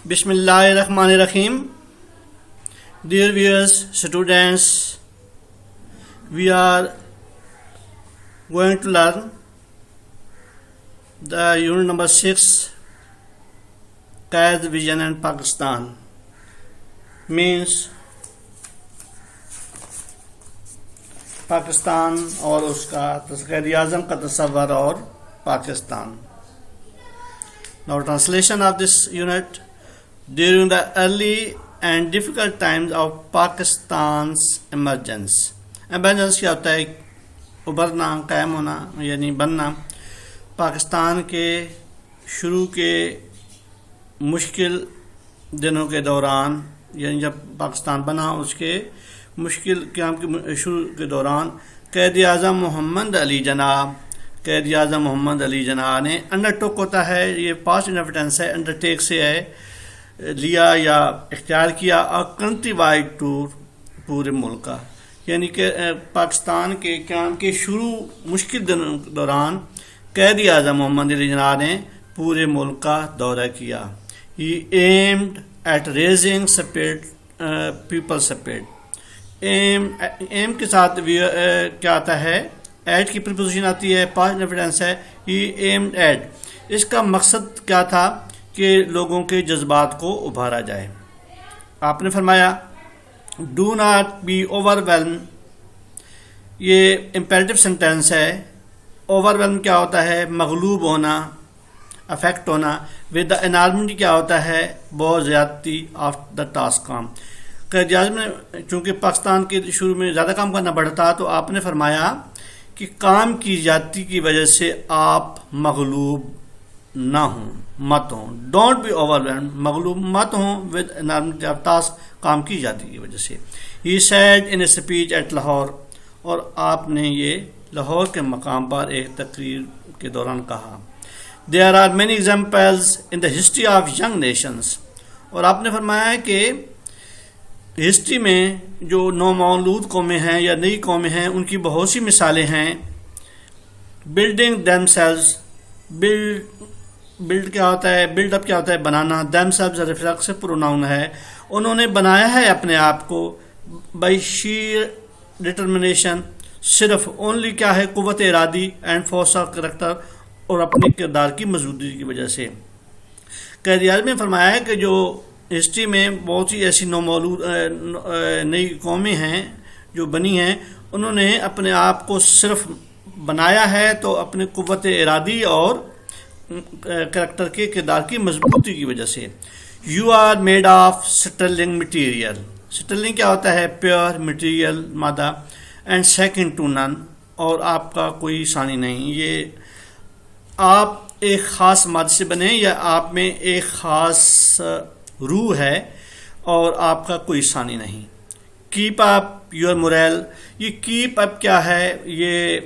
Bismillahirrahmanirrahim. Dear viewers, students, we are going to learn the unit number 6, Qaid Vision and Pakistan, means Pakistan اور اس کا قائد اعظم کا تصور اور Pakistan. Now translation of this unit. During the early and difficult times of Pakistan's emergence. Emergence کیا ہوتا ہے؟ ابھرنا، قائم ہونا یعنی بننا. پاکستان کے شروع کے مشکل دنوں کے دوران، یعنی جب پاکستان بنا اس کے مشکل قیام کے شروع کے دوران قائد اعظم محمد علی جناح نے انڈر ٹوک ہوتا ہے، یہ پاسٹ انڈیفیٹنس ہے، انڈر ٹیک سے ہے، لیا یا اختیار کیا، اور کنٹری وائڈ ٹور پورے ملک کا، یعنی کہ پاکستان کے قیام کے شروع مشکل دنوں کے دوران قائد اعظم محمد علی جناح نے پورے ملک کا دورہ کیا. He aimed at raising spirit, people spirit. Aim کے ساتھ کیا آتا ہے؟ ایٹ کی پریپوزیشن آتی ہے، پاسٹ انڈیفیٹنس ہے. ہی ایمڈ ایٹ، اس کا مقصد کیا تھا؟ کہ لوگوں کے جذبات کو ابھارا جائے. آپ نے فرمایا do not be overwhelm, یہ امپیریٹو سینٹینس ہے. اوور ویلم کیا ہوتا ہے؟ مغلوب ہونا، افیکٹ ہونا. ود دا انارمنٹ کیا ہوتا ہے؟ بہت زیادتی آف دا ٹاسک کام. قائد اعظم نے چونکہ پاکستان کے شروع میں زیادہ کام کرنا پڑتا، تو آپ نے فرمایا کہ کام کی زیادتی کی وجہ سے آپ مغلوب نہ ہوں، مت ہوں. ڈونٹ بی اوور ویلم، مغلوب مت ہوں ود انارمنٹ آف ٹاسک، کام کی زیادتی کی وجہ سے. He said in a speech at Lahore, اور آپ نے یہ لاہور کے مقام پر ایک تقریر کے دوران کہا. There are many examples in the history of young nations، اور آپ نے فرمایا کہ ہسٹری میں جو نومولود قومیں ہیں یا نئی قومیں ہیں ان کی بہت سی مثالیں ہیں. بلڈنگ دیم سیلز، بلڈ کیا ہوتا ہے؟ بلڈ اپ کیا ہوتا ہے؟ بنانا. دیم سیلز ریفلیکس پروناؤن ہے. انہوں نے بنایا ہے اپنے آپ کو بائی شیر ڈٹرمنیشن، صرف اونلی کیا ہے؟ قوت ارادی اینڈ فورس آف کریکٹر، اور اپنے کردار کی مضبوطی کی وجہ سے. قائد اعظم نے فرمایا ہے کہ جو ہسٹری میں بہت سی ایسی نومولود نئی قومیں ہیں جو بنی ہیں، انہوں نے اپنے آپ کو صرف بنایا ہے تو اپنے قوت ارادی اور کریکٹر کے کردار کی مضبوطی کی وجہ سے. You are made of sterling material. Sterling کیا ہوتا ہے؟ پیور مٹیریل، مادہ. اینڈ سیکنڈ ٹو نن، اور آپ کا کوئی ثانی نہیں. یہ آپ ایک خاص مادے سے بنے یا آپ میں ایک خاص روح ہے اور آپ کا کوئی ثانی نہیں. کیپ اپ یور مورل، یہ کیپ اپ کیا ہے؟ یہ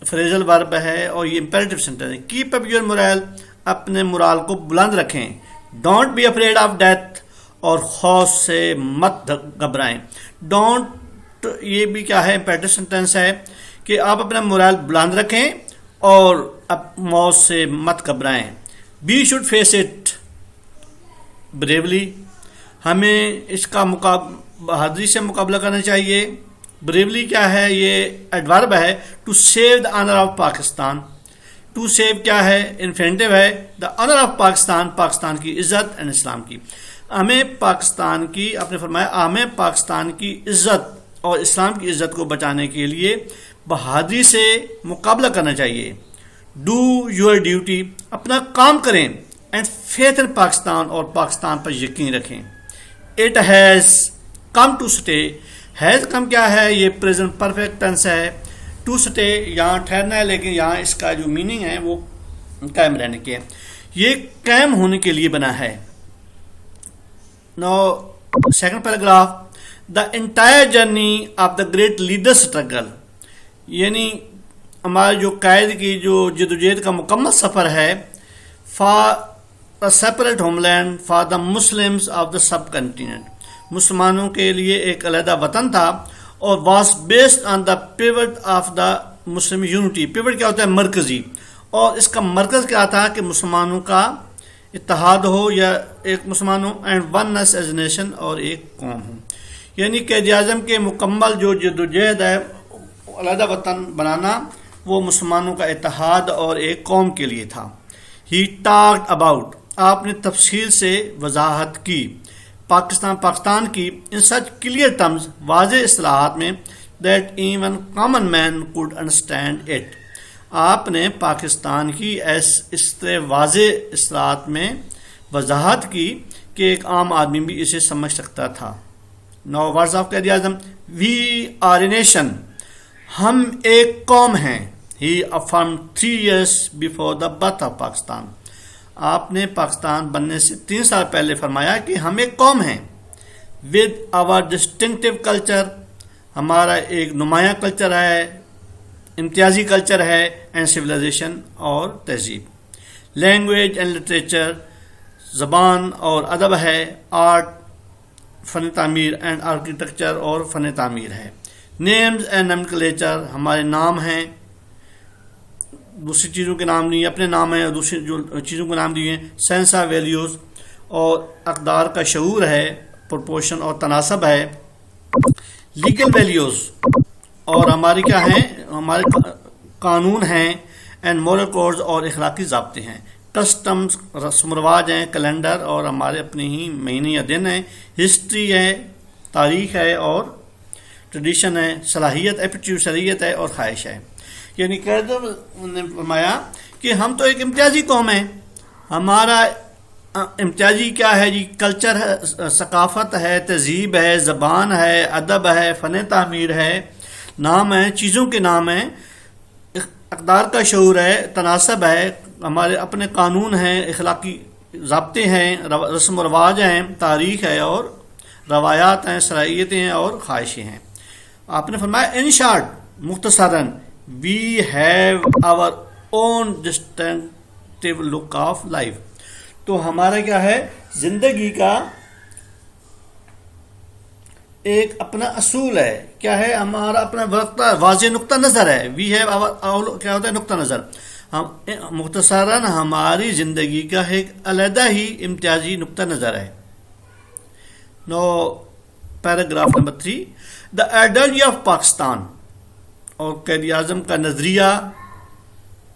فریزل ورب ہے اور یہ امپیریٹو سینٹینس ہے. کیپ اپ یور مورل، اپنے مورال کو بلند رکھیں. Don't be afraid of death, اور خوف سے مت گھبرائیں. ڈونٹ یہ بھی کیا ہے؟ امپیریٹو سینٹینس ہے کہ آپ اپنا مورال بلند رکھیں اور موت سے مت گھبرائیں. Be should face it Barelvi, ہمیں اس کا بہادری سے مقابلہ کرنا چاہیے. بریولی کیا ہے؟ یہ ایڈورب ہے. To save the honour of Pakistan, to save کیا ہے؟ انفینٹیو ہے. The honour of Pakistan, Pakistan کی عزت اینڈ اسلام کی. ہمیں پاکستان کی، آپ نے فرمایا ہمیں پاکستان کی عزت اور اسلام کی عزت کو بچانے کے لیے بہادری سے مقابلہ کرنا چاہیے. ڈو یور ڈیوٹی، اپنا کام کریں. اینڈ فیتھ ان پاکستان، اور پاکستان پر یقین رکھیں. It has come to stay, has come کیا ہے؟ یہ پریزنٹ پرفیکٹ ٹینس ہے. ٹو اسٹے یہاں ٹھہرنا ہے، لیکن یہاں اس کا جو میننگ ہے وہ قائم رہنے کے، یہ قائم ہونے کے لیے بنا ہے. Now second paragraph. The entire journey of the great leader struggle, یعنی ہمارے جو قائد کی جو جدوجہد کا مکمل سفر ہے. For a separate homeland for the Muslims of the subcontinent، مسلمانوں کے لیے ایک علیحدہ وطن تھا. اور was based on the pivot of the Muslim unity. pivot کیا ہوتا ہے؟ مرکزی. اور اس کا مرکز کیا تھا؟ کہ مسلمانوں کا اتحاد ہو یا ایک مسلمان ہو، and oneness as a nation, اور ایک قوم ہو. یعنی قائد اعظم کے مکمل جو جدوجہد ہے علیحدہ وطن بنانا، وہ مسلمانوں کا اتحاد اور ایک قوم کے لیے تھا. ہی ٹاکڈ اباؤٹ، آپ نے تفصیل سے وضاحت کی پاکستان کی ان سچ کلیئر ٹرمز، واضح اصطلاحات میں، that even common man could understand it. آپ نے پاکستان کی اس طرح واضح اصطلاحات میں وضاحت کی کہ ایک عام آدمی بھی اسے سمجھ سکتا تھا. نو words of Quaid Azam: we are a nation, ہم ایک قوم ہیں. ہی افرمڈ 3 years before the birth of Pakistan, آپ نے پاکستان بننے سے 3 سال پہلے فرمایا کہ ہم ایک قوم ہیں. ود آور ڈسٹنکٹیو کلچر، ہمارا ایک نمایاں کلچر ہے، امتیازی کلچر ہے، اینڈ سویلائزیشن اور تہذیب. لینگویج اینڈ لٹریچر، زبان اور ادب ہے. آرٹ، فن تعمیر، اینڈ آرکیٹیکچر، اور فن تعمیر ہے. نیمز اینڈ نومنکلیچر، ہمارے نام ہیں، دوسری چیزوں کے نام نہیں، اپنے نام ہیں اور دوسری جو چیزوں کے نام دیے ہیں. سینس آف ویلیوز، اور اقدار کا شعور ہے، پرپورشن اور تناسب ہے. لیگل ویلیوز، اور ہماری کیا ہیں، ہمارے قانون ہیں. اینڈ مورل کوڈز، اور اخلاقی ضابطے ہیں. کسٹمز، رسم و رواج ہیں. کیلنڈر، اور ہمارے اپنے ہی مہینے یا دن ہیں. ہسٹری ہے، تاریخ ہے، اور ٹریڈیشن ہے. صلاحیت، ایپٹیوڈ، شریعت ہے، اور خواہش ہے. یعنی قائد نے فرمایا کہ ہم تو ایک امتیازی قوم ہیں. ہمارا امتیازی کیا ہے جی؟ کلچر ہے، ثقافت ہے، تہذیب ہے، زبان ہے، ادب ہے، فن تعمیر ہے، نام ہے، چیزوں کے نام ہیں، اقدار کا شعور ہے، تناسب ہے، ہمارے اپنے قانون ہیں، اخلاقی ضابطے ہیں، رسم و رواج ہیں، تاریخ ہے، اور روایات ہیں، صلاحیتیں ہیں، اور خواہشیں ہیں. آپ نے فرمایا ان شارٹ، مختصراً، we have our own distinctive look of life. تو ہمارا کیا ہے، زندگی کا ایک اپنا اصول ہے. کیا ہے؟ ہمارا اپنا واضح نقطہ نظر ہے. وی ہیو آور، کیا ہوتا ہے؟ نقطہ نظر. ہم مختصراً ہماری زندگی کا ایک علیحدہ ہی امتیازی نقطہ نظر ہے. نو پیراگراف نمبر 3، دا آئیڈیالوجی آف پاکستان، اور قائد اعظم کا نظریہ.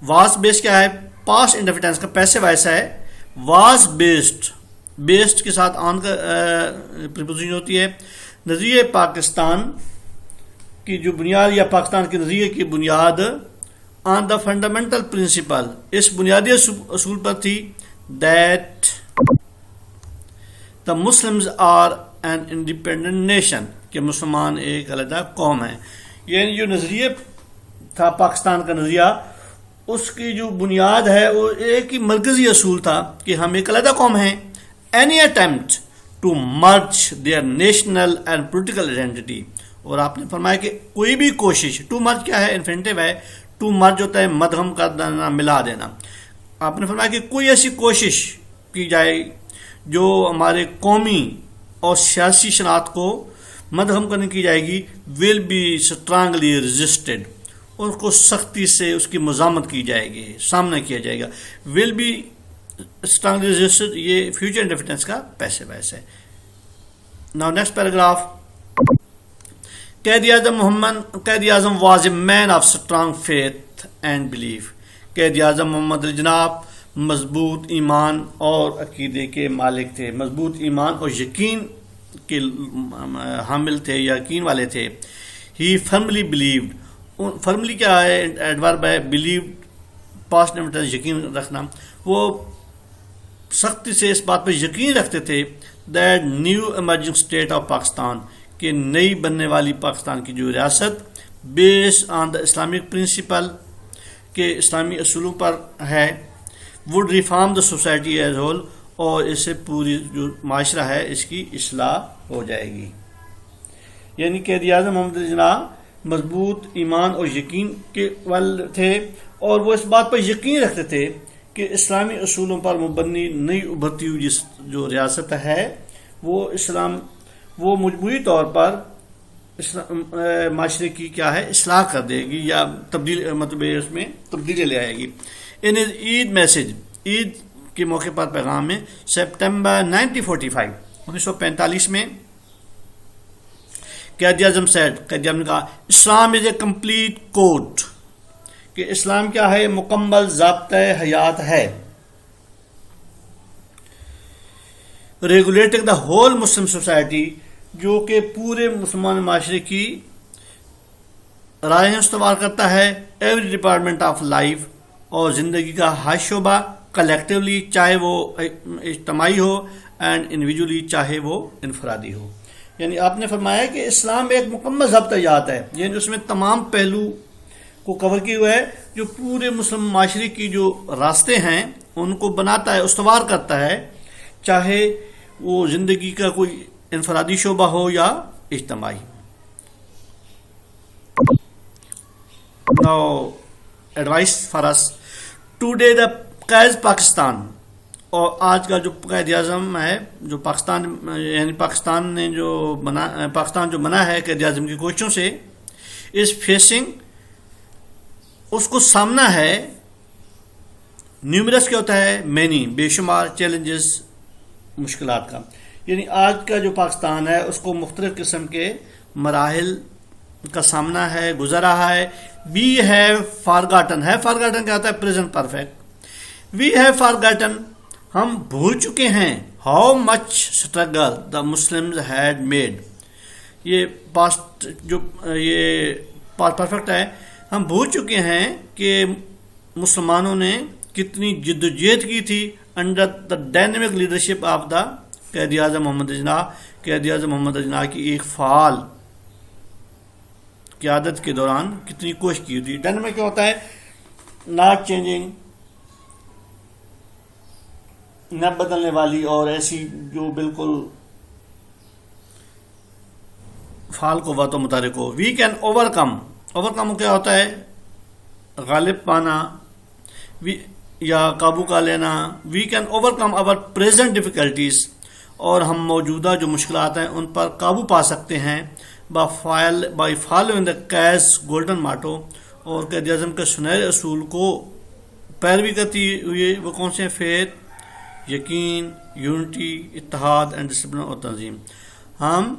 واز بیسڈ کیا ہے؟ پاسٹ انڈیفینس کا پیسے وائس ہے. واز بیسڈ کے ساتھ آن کا پریپوزیشن ہوتی ہے. نظریہ پاکستان کی جو بنیاد، یا پاکستان کے نظریے کی بنیاد، آن دا فنڈامنٹل پرنسپل، اس بنیادی اصول پر تھی، that the Muslims are an independent nation, کہ مسلمان ایک علیحدہ قوم ہے. یعنی جو نظریہ تھا پاکستان کا نظریہ، اس کی جو بنیاد ہے وہ ایک ہی مرکزی اصول تھا کہ ہم ایک علیحدہ قوم ہیں. Any attempt to merge their national and political identity, اور آپ نے فرمایا کہ کوئی بھی کوشش، ٹو مرج کیا ہے؟ انفینٹیو ہے. ٹو مرج ہوتا ہے مدغم کر دینا، ملا دینا. آپ نے فرمایا کہ کوئی ایسی کوشش کی جائے جو ہمارے قومی اور سیاسی شناخت کو مدغم کرنے کی جائے گی، ول بی اسٹرانگلی ریزسٹڈ، اس کو سختی سے اس کی مزاحمت کی جائے گی، سامنا کیا جائے گا. ول بی اسٹرانگلی ریزسٹڈ، یہ فیوچر انڈیفینس کا پیسے وائس ہے. Now next paragraph. Quaid Azam was a man of strong faith and belief. Quaid Azam محمد علی جناح مضبوط ایمان اور عقیدے کے مالک تھے. مضبوط ایمان اور یقین کے حامل تھے، یقین والے تھے. ہی فرملی بلیوڈ، فرملی کیا ہے؟ ایڈورب ہے. بلیوڈ پاسٹ انڈیفینس، یقین رکھنا. وہ سختی سے اس بات پہ یقین رکھتے تھے، that new emerging state of Pakistan, کہ نئی بننے والی پاکستان کی جو ریاست بیس آن دا اسلامک پرنسپل، کہ اسلامی اصولوں پر ہے، would reform the society as whole, اور اس سے پوری جو معاشرہ ہے اس کی اصلاح ہو جائے گی. یعنی قائد اعظم محمد علی جناح مضبوط ایمان اور یقین کے والے تھے، اور وہ اس بات پر یقین رکھتے تھے کہ اسلامی اصولوں پر مبنی نئی ابھرتی ہوئی جو ریاست ہے وہ مجموعی طور پر معاشرے کی کیا ہے، اصلاح کر دے گی، یا تبدیل، مطلب اس میں تبدیلی لے آئے گی. ان عید میسج، عید کے موقع پر پیغام میں سپٹمبر 1945 میں قائد اعظم نے کہا اسلام از اے کمپلیٹ کوڈ، کہ اسلام کیا ہے؟ مکمل ضابطۂ حیات ہے. Regulating the whole Muslim society, جو کہ پورے مسلمان معاشرے کی رائے استوار کرتا ہے. ایوری ڈپارٹمنٹ آف لائف، اور زندگی کا ہر شعبہ کلیکٹیولی، چاہے وہ اجتماعی ہو، اینڈ انڈیویجولی، چاہے وہ انفرادی ہو. یعنی آپ نے فرمایا کہ اسلام ایک مکمل ضابطۂ حیات ہے، یعنی اس میں تمام پہلو کو کور کیے ہوئے ہے، جو پورے مسلم معاشرے کی جو راستے ہیں ان کو بناتا ہے، استوار کرتا ہے، چاہے وہ زندگی کا کوئی انفرادی شعبہ ہو یا اجتماعی. Now, advice for us. Today the قائد پاکستان، اور آج کا جو قائد اعظم ہے، جو پاکستان یعنی پاکستان جو بنا ہے قائد اعظم کی کوششوں سے، از فیسنگ، اس کو سامنا ہے، نیومرس کیا ہوتا ہے؟ مینی، بے شمار چیلنجز، مشکلات کا. یعنی آج کا جو پاکستان ہے اس کو مختلف قسم کے مراحل کا سامنا ہے، گزر رہا ہے. وی ہیو فارگاٹن، ہے فارگاٹن کیا ہوتا ہے؟ Present perfect. We have forgotten, ہم بھول چکے ہیں. How much struggle the Muslims had made, یہ پاسٹ جو یہ پاسٹ پرفیکٹ ہے، ہم بھول چکے ہیں کہ مسلمانوں نے کتنی جد و جہد کی تھی under the dynamic leadership of the قائد اعظم محمد جناح. قائد اعظم محمد جناح کی ایک فعال قیادت کے دوران کتنی کوشش کی تھی. ڈائنامک کیا ہوتا ہے؟ ناٹ چینجنگ، نہ بدلنے والی، اور ایسی جو بالکل فعال قوت و متحرک ہو. وی کین اوور کم کیا ہوتا ہے؟ غالب پانا یا قابو کا لینا. We can overcome over present difficulties, اور ہم موجودہ جو مشکلات ہیں ان پر قابو پا سکتے ہیں by following the قائد's golden Mattu, اور قائد اعظم کے سنہرے اصول کو پیروی کرتی ہوئے. وہ کون سے؟ فیتھ، یقین، یونٹی، اتحاد اینڈ ڈسپلن اور تنظیم. ہم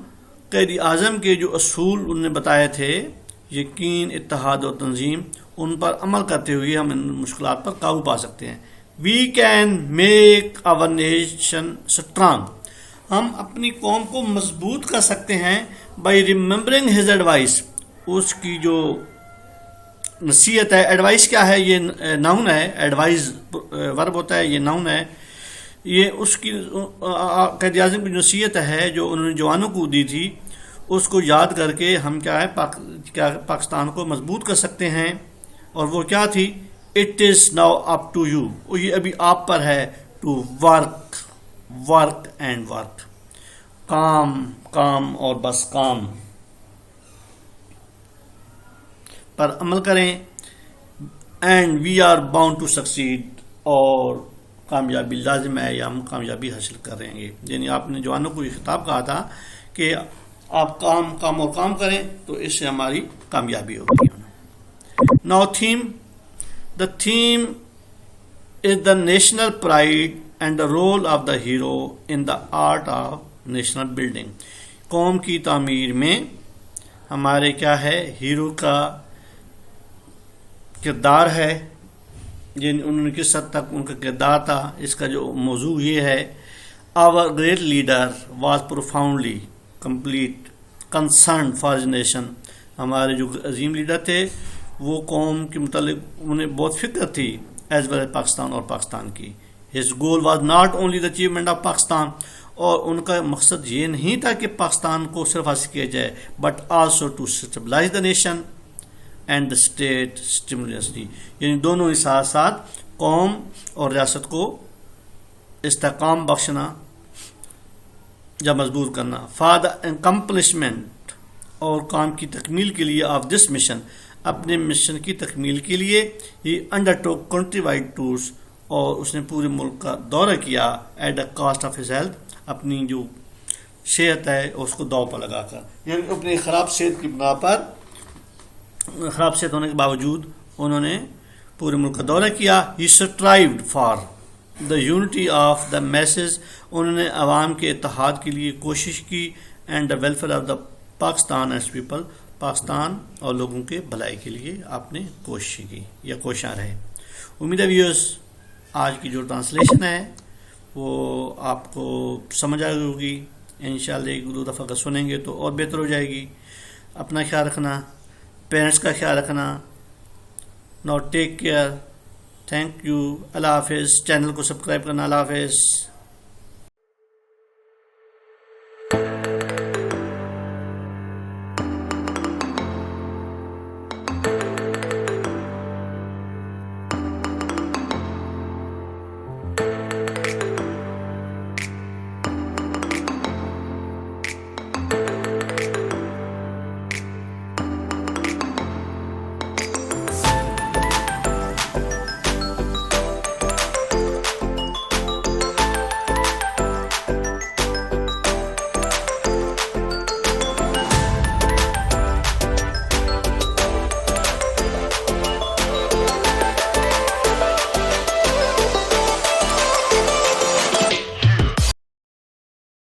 قائد اعظم کے جو اصول انہوں نے بتائے تھے، یقین، اتحاد اور تنظیم، ان پر عمل کرتے ہوئے ہم ان مشکلات پر قابو پا سکتے ہیں. We can make our nation strong, ہم اپنی قوم کو مضبوط کر سکتے ہیں بائی ریممبرنگ ہز ایڈوائس، اس کی جو نصیحت ہے. ایڈوائس کیا ہے؟ یہ ناؤن ہے. ایڈوائز ورب ہوتا ہے، یہ ناؤن ہے. یہ اس کی قائد اعظم کی نصیحت ہے جو انہوں نے جوانوں کو دی تھی، اس کو یاد کر کے ہم کیا ہے پاکستان کو مضبوط کر سکتے ہیں. اور وہ کیا تھی؟ It is now up to you, یہ ابھی آپ پر ہے. ٹو ورک اینڈ ورک، کام اور بس کام پر عمل کریں. And we are bound to succeed, اور کامیابی لازم ہے یا ہم کامیابی حاصل کریں گے. یعنی آپ نے جوانوں کو یہ خطاب کہا تھا کہ آپ کام کریں تو اس سے ہماری کامیابی ہوگی. Now the theme is the national pride and the role of the hero in the art of national building. قوم کی تعمیر میں ہمارے کیا ہے؟ ہیرو کا کردار ہے. یعنی انہوں نے کس حد تک ان کا کردار تھا، اس کا جو موضوع یہ ہے. Our great leader was profoundly complete concerned for his nation. ہمارے جو عظیم لیڈر تھے وہ قوم کے متعلق انہیں بہت فکر تھی، ایز ویل پاکستان اور پاکستان کی. His goal was not only the achievement of Pakistan، اور ان کا مقصد یہ نہیں تھا کہ پاکستان کو صرف حاصل کیا جائے، but also to stabilize the nation and the state simultaneously. یعنی دونوں ہی ساتھ ساتھ قوم اور ریاست کو استحکام بخشنا یا مضبوط کرنا. فار دا اکمپلشمنٹ، اور کام کی تکمیل کے لیے، آف دس مشن، اپنے مشن کی تکمیل کے لیے، he undertook countrywide tours, اور اس نے پورے ملک کا دورہ کیا at the cost of his health, اپنی جو صحت ہے اس کو داؤ پر لگا کر. یعنی اپنی خراب صحت کی بنا پر، خراب صحت ہونے کے باوجود انہوں نے پورے ملک کا دورہ کیا. He strived for the unity of the masses, انہوں نے عوام کے اتحاد کے لیے کوشش کی، and the welfare of the Pakistan and people, Pakistan اور لوگوں کے بھلائی کے لیے آپ نے کوشش کی یا کوشاں رہے۔ امید ہے ویورز آج کی جو ٹرانسلیشن ہے وہ آپ کو سمجھ آ گئی ہوگی، انشاءاللہ ایک دو دفعہ اگر سنیں گے تو اور بہتر ہو جائے گی۔ اپنا خیال رکھنا، پیرنٹس کا خیال رکھنا۔ Now take care, thank you, اللہ حافظ۔ چینل کو سبسکرائب کرنا، اللہ حافظ۔